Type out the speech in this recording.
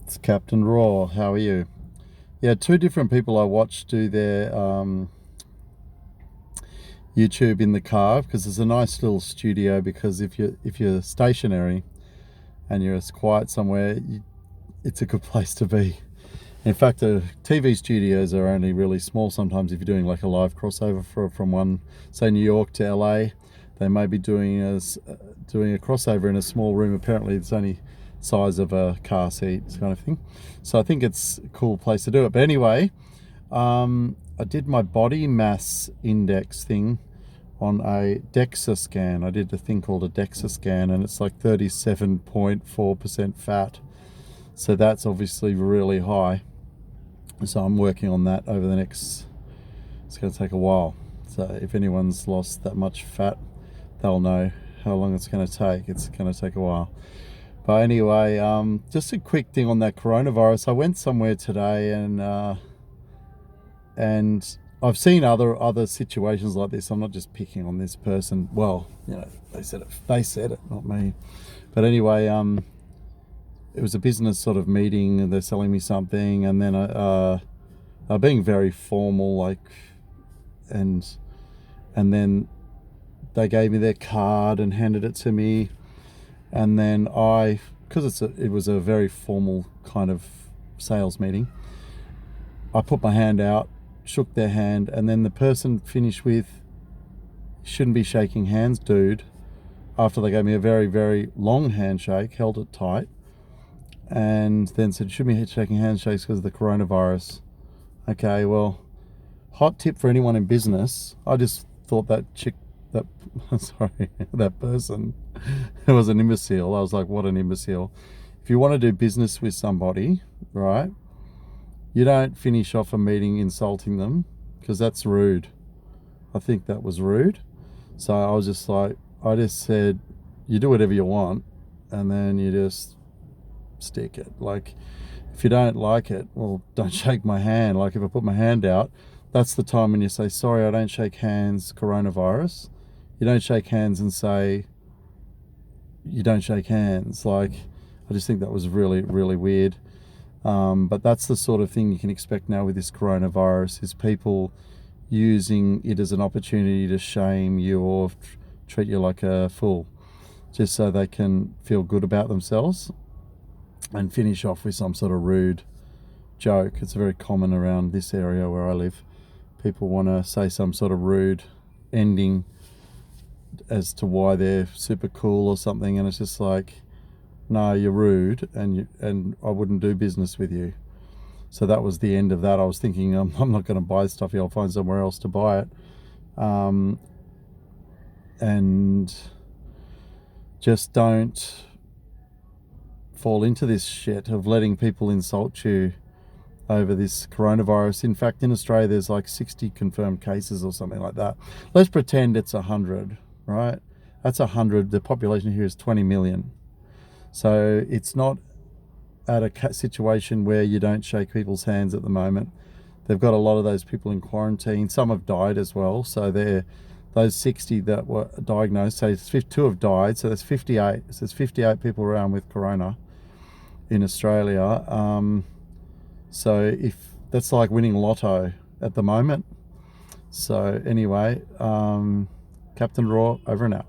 It's Captain Raw. How are you? Yeah, two different people I watched do their YouTube in the car because it's a nice little studio. Because if you're stationary and you're quiet somewhere, it's a good place to be. In fact, the TV studios are only really small. Sometimes if you're doing like a live crossover from one, say New York to LA, they may be doing a crossover in a small room. Apparently, it's only size of a car seat, kind of thing. So I think it's a cool place to do it. But anyway, I did my body mass index thing on a DEXA scan. I did a thing called a DEXA scan, and it's like 37.4% fat. So that's obviously really high. So I'm working on that over the next, it's going to take a while. So if anyone's lost that much fat, they'll know how long it's going to take. It's going to take a while. But anyway, just a quick thing on that coronavirus. I went somewhere today, and I've seen other situations like this. I'm not just picking on this person. Well, they said it. They said it, not me. But anyway, it was a business sort of meeting, and they're selling me something, and then they're being very formal, like, and then they gave me their card and handed it to me, and then because it was a very formal kind of sales meeting, I put my hand out, shook their hand, and then the person finished with, "Shouldn't be shaking hands, dude," after they gave me a very, very long handshake, held it tight, and then said, "Shouldn't be shaking handshakes because of the coronavirus." Okay, well, hot tip for anyone in business. I just thought that chick, that sorry, that person was an imbecile. I was like, what an imbecile. If you want to do business with somebody, right, you don't finish off a meeting insulting them, because that's rude. I think that was rude. So I was just like, I just said, you do whatever you want, and then you just stick it. Like, if you don't like it, well, don't shake my hand. Like, if I put my hand out, that's the time when you say, "Sorry, I don't shake hands, coronavirus." You don't shake hands and say you don't shake hands. Like, I just think that was really, really weird. But that's the sort of thing you can expect now with this coronavirus, is people using it as an opportunity to shame you or treat you like a fool, just so they can feel good about themselves and finish off with some sort of rude joke. It's very common around this area where I live. People want to say some sort of rude ending as to why they're super cool or something, and it's just like, no, you're rude, and I wouldn't do business with you. So that was the end of that. I was thinking, I'm not going to buy stuff here. I'll find somewhere else to buy it. And just don't fall into this shit of letting people insult you over this coronavirus. In fact, in Australia, there's like 60 confirmed cases or something like that. Let's pretend it's 100, right? That's 100. The population here is 20 million. So it's not at a situation where you don't shake people's hands at the moment. They've got a lot of those people in quarantine. Some have died as well. So those 60 that were diagnosed, say 2 have died, so that's 58. So there's 58 people around with corona in Australia. So if that's like winning lotto at the moment. So anyway, Captain Raw, over and out.